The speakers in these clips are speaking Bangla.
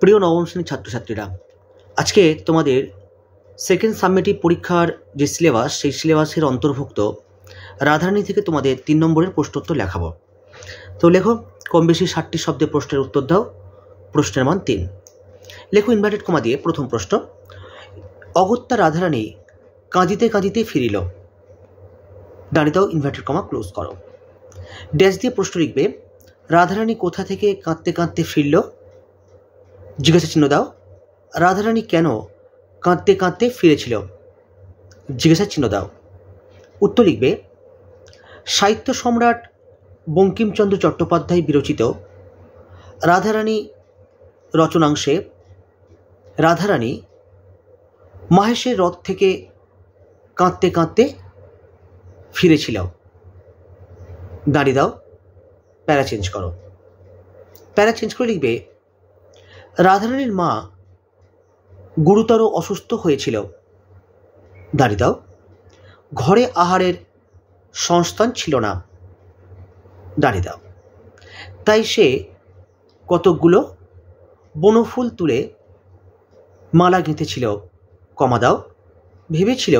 প্রিয় নবম শ্রেণীর ছাত্রছাত্রীরা, আজকে তোমাদের সেকেন্ড সাবমেটিভ পরীক্ষার যে সিলেবাস, সেই সিলেবাসের অন্তর্ভুক্ত রাধারানী থেকে তোমাদের 3 নম্বরের প্রশ্নোত্তর লেখাবো। তো লেখো, কম বেশি 60টি শব্দে প্রশ্নের উত্তর দাও। প্রশ্নের মান 3। লেখো ইনভার্টেড কমা দিয়ে প্রথম প্রশ্ন, অগত্যা রাধারানী কাঁদিতে কাঁদিতে ফিরিল। দাঁড়িয়ে দাও, ইনভার্টেড কমা ক্লোজ করো। ড্যাশ দিয়ে প্রশ্ন লিখবে, রাধারানী কোথা থেকে কাঁদতে কাঁদতে ফিরল? জিজ্ঞাসা চিহ্ন দাও। রাধারানী কেন কাঁদতে কাঁদতে ফিরেছিল? জিজ্ঞাসা চিহ্ন দাও। উত্তর লিখবে, সাহিত্য সম্রাট বঙ্কিমচন্দ্র চট্টোপাধ্যায় বিরচিত রাধারানী রচনাংশে রাধারানী মহেশের রথ থেকে কাঁদতে কাঁদতে ফিরেছিল। দাঁড়িয়ে দাও, প্যারা চেঞ্জ করো। প্যারা চেঞ্জ করে লিখবে, রাধারানীর মা গুরুতর অসুস্থ হয়েছিল। দাঁড়িয়ে দাও, ঘরে আহারের সংস্থান ছিল না। দাঁড়িয়ে দাও, তাই সে কতকগুলো বনফুল তুলে মালা গেঁথেছিল। কমা দাও, ভেবেছিল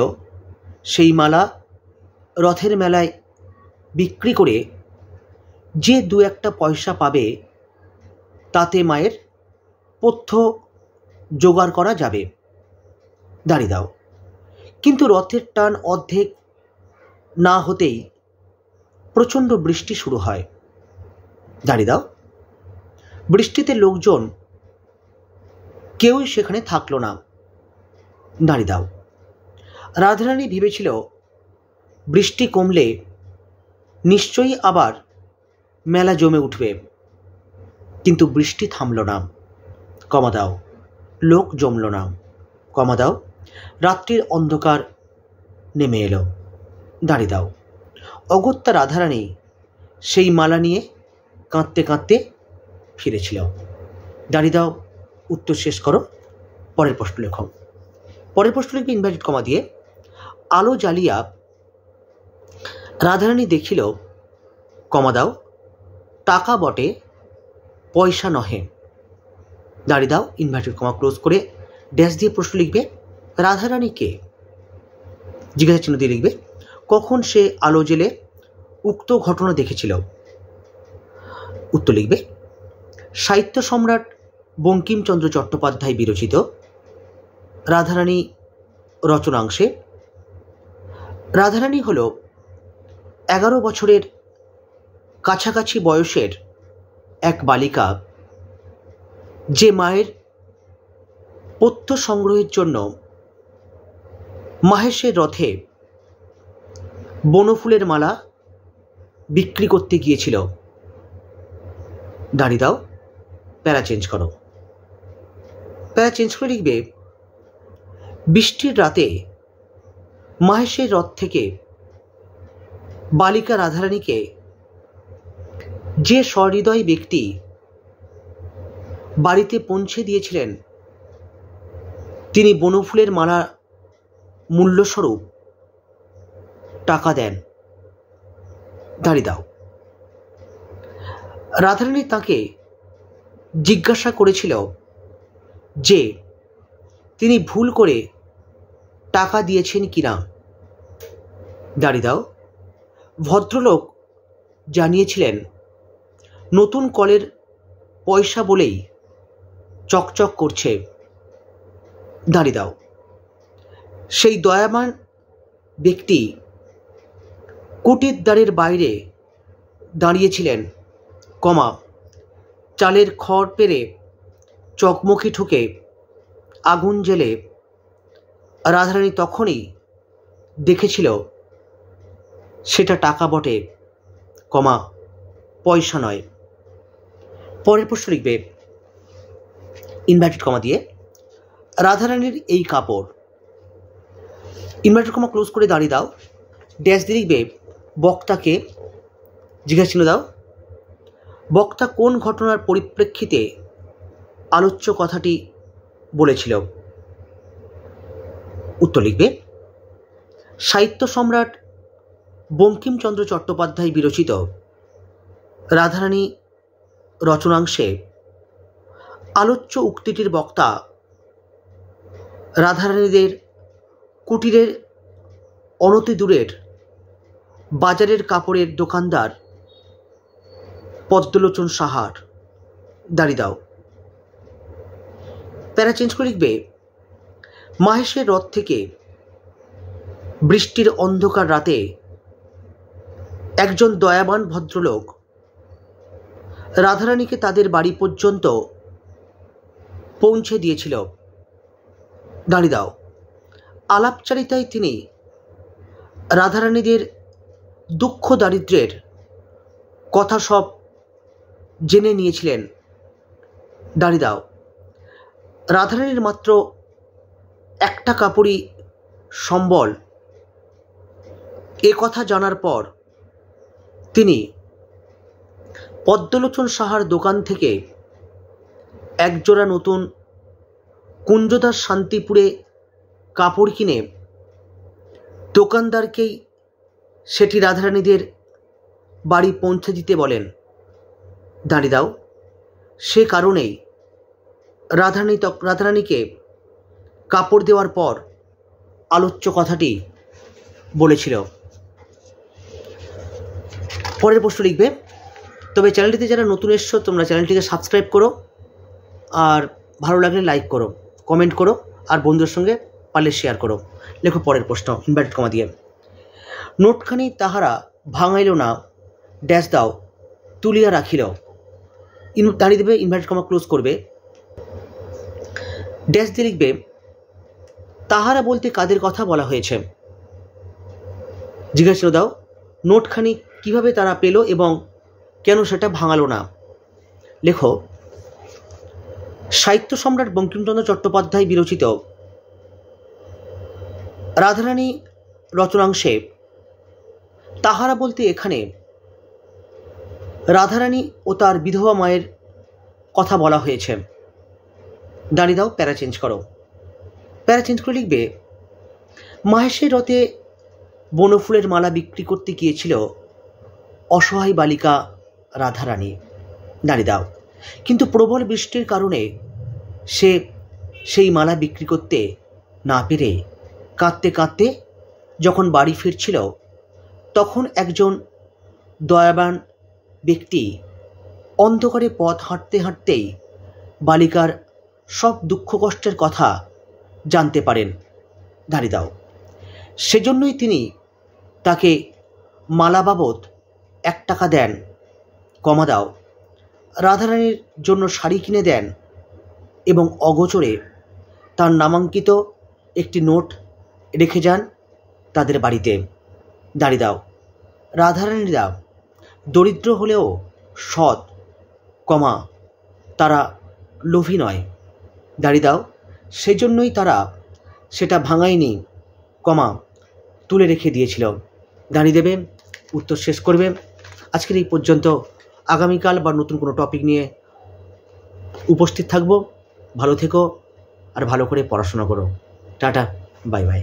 সেই মালা রথের মেলায় বিক্রি করে যে 2-1 পয়সা পাবে তাতে মায়ের পথ্য জোগাড় করা যাবে। দাঁড়িয়ে দাও, কিন্তু রথের টান অর্ধেক না হতেই প্রচণ্ড বৃষ্টি শুরু হয়। দাঁড়িয়ে দাও, বৃষ্টিতে লোকজন কেউই সেখানে থাকলো না। দাঁড়িয়ে দাও, রাধারানী ভেবেছিল বৃষ্টি কমলে নিশ্চয়ই আবার মেলা জমে উঠবে, কিন্তু বৃষ্টি থামল না। কমা দাও, লোক জমল না। কমা দাও, রাত্রির অন্ধকার নেমে এলো। দাঁড়িয়ে দাও, অগত্যা রাধারানী সেই মালা নিয়ে কাঁদতে কাঁদতে ফিরেছিল। দাঁড়িয়ে দাও, উত্তর শেষ করো। পরের প্রশ্ন লেখো। পরের প্রশ্ন লিখবে ইনভার্টেড কমা দিয়ে, আলো জ্বালিয়া রাধারানী দেখিল, কমা দাও, টাকা বটে পয়সা নহে। দাঁড়িয়ে দাও, ইনভার্টেড কমা ক্লোজ করে ড্যাশ দিয়ে প্রশ্ন লিখবে, রাধারানী কে? জিজ্ঞাসা চিহ্ন দিয়ে লিখবে, কখন সে আলো জেলে উক্ত ঘটনা দেখেছিল? উত্তর লিখবে, সাহিত্য সম্রাট বঙ্কিমচন্দ্র চট্টোপাধ্যায় বিরচিত রাধারানী রচনাংশে রাধারানী হল 11 বছরের কাছাকাছি বয়সের এক বালিকা, যে মায়ের পথ্য সংগ্রহের জন্য মহেশের রথে বনফুলের মালা বিক্রি করতে গিয়েছিল। দাঁড়িয়ে দাও, প্যারা চেঞ্জ করো। প্যারা চেঞ্জ করে লিখবে, বৃষ্টির রাতে মহেশের রথ থেকে বালিকা রাধারানীকে যে সহৃদয় ব্যক্তি বাড়িতে পৌঁছে দিয়েছিলেন, তিনি বনফুলের মালা মূল্যস্বরূপ টাকা দেন। দাঁড়িয়ে দাও, রাধারানী তাকে জিজ্ঞাসা করেছিল যে তিনি ভুল করে টাকা দিয়েছেন কিনা। দাঁড়িয়ে দাও, ভদ্রলোক জানিয়েছিলেন নতুন কলের পয়সা বলেই চকচক করছে। দাঁড়িয়ে দাও, সেই দয়াবান ব্যক্তি কুটির দ্বারের বাইরে দাঁড়িয়েছিলেন, কমা চালের খড় পেরে চকমকি ঠুকে আগুন জেলে রাধারানী তখনই দেখেছিল সেটা টাকা বটে, কমা পয়সা নয়। পরের প্রশ্ন লিখবে ইনভার্টেড কমা দিয়ে, রাধারানীর এই কাপড়। ইনভার্টেড কমা ক্লোজ করে দাঁড়িয়ে দাও, ড্যাশ দিয়ে লিখবে, বক্তাকে। জিজ্ঞাসা চিহ্ন দাও। বক্তা কোন ঘটনার পরিপ্রেক্ষিতে আলোচ্য কথাটি বলেছিল? উত্তর লিখবে, সাহিত্য সম্রাট বঙ্কিমচন্দ্র চট্টোপাধ্যায় বিরচিত রাধারানী রচনাংশে আলোচ্য উক্তিটির বক্তা রাধারানীদের কুটিরের অনতি দূরের বাজারের কাপড়ের দোকানদার পদ্মলোচন সাহার। দাঁড়িয়ে দাও। প্যারা চেঞ্জ করে লিখবে, মাহেশের রথ থেকে বৃষ্টির অন্ধকার রাতে একজন দয়াবান ভদ্রলোক রাধারানীকে তাদের বাড়ি পর্যন্ত পৌঁছে দিয়েছিল। দাঁড়িয়ে দাও। আলাপচারিতায় তিনি রাধারানীদের দুঃখ দারিদ্র্যের কথা সব জেনে নিয়েছিলেন। দাঁড়িয়ে দাও। রাধারানীর মাত্র একটা কাপড়ই সম্বল, এ কথা জানার পর তিনি পদ্মলোচন সাহার দোকান থেকে একজোড়া নতুন কুঞ্জদাস শান্তিপুরে কাপড় কিনে দোকানদারকেই সেটি রাধারানীদের বাড়ি পৌঁছে দিতে বলেন। দাঁড়িয়ে দাও। সে কারণেই রাধারানীকে কাপড় দেওয়ার পর আলোচ্য কথাটি বলেছিল। পরের প্রশ্ন লিখবে, তবে চ্যানেলটিতে যারা নতুন এসছো তোমরা চ্যানেলটিকে সাবস্ক্রাইব করো, আর ভালো লাগলে লাইক করো, কমেন্ট করো, আর বন্ধুদের সঙ্গে পারলে শেয়ার করো। লেখো পরের প্রশ্ন ইনভার্টেড কমা দিয়ে। নোটখানি তাহারা ভাঙাইল না, ড্যাশ দাও তুলিয়া রাখিল। দাঁড়িয়ে দেবে, ইনভার্টেড কমা ক্লোজ করবে, ড্যাশ দিয়ে লিখবে, তাহারা বলতে কাদের কথা বলা হয়েছে। জিজ্ঞাসা দাও, নোটখানি কিভাবে তারা পেল এবং কেন সেটা ভাঙালো না। লেখো, সাহিত্য সম্রাট বঙ্কিমচন্দ্র চট্টোপাধ্যায় বিরচিত রাধারানী রচনাংশে তাহারা বলতে এখানে রাধারানী ও তার বিধবা মায়ের কথা বলা হয়েছে। দাঁড়িয়ে দাও, প্যারা চেঞ্জ করো। প্যারা চেঞ্জ করে লিখবে, মাহেশের রথে বনফুলের মালা বিক্রি করতে গিয়েছিল অসহায় বালিকা রাধারানী। দাঁড়িয়ে দাও। কিন্তু প্রবল বৃষ্টির কারণে সে সেই মালা বিক্রি করতে না পেরে কাঁদতে কাঁদতে যখন বাড়ি ফিরছিল, তখন একজন দয়াবান ব্যক্তি অন্ধকারে পথ হাঁটতে হাঁটতেই বালিকার সব দুঃখ কষ্টের কথা জানতে পারেন। দাঁড়িয়ে দাও। সেজন্যই তিনি তাকে মালা বাবদ 1 টাকা দেন, কমা দাও, রাধারানীর জন্য শাড়ি কিনে দেন এবং অগোচরে তার নামাঙ্কিত একটি নোট রেখে যান তাদের বাড়িতে। দাঁড়িয়ে দাও। রাধারানীরা দরিদ্র হলেও সৎ, কমা তারা লোভী নয়। দাঁড়িয়ে দাও। সেজন্যই তারা সেটা ভাঙায়নি, কমা তুলে রেখে দিয়েছিল। দাঁড়িয়ে দেবে, উত্তর শেষ করবে। আজকের এই পর্যন্ত। আগামীকাল বা নতুন কোনো টপিক নিয়ে উপস্থিত থাকবো। ভালো থেকো আর ভালো করে পড়াশোনা করো। Tata, bye bye.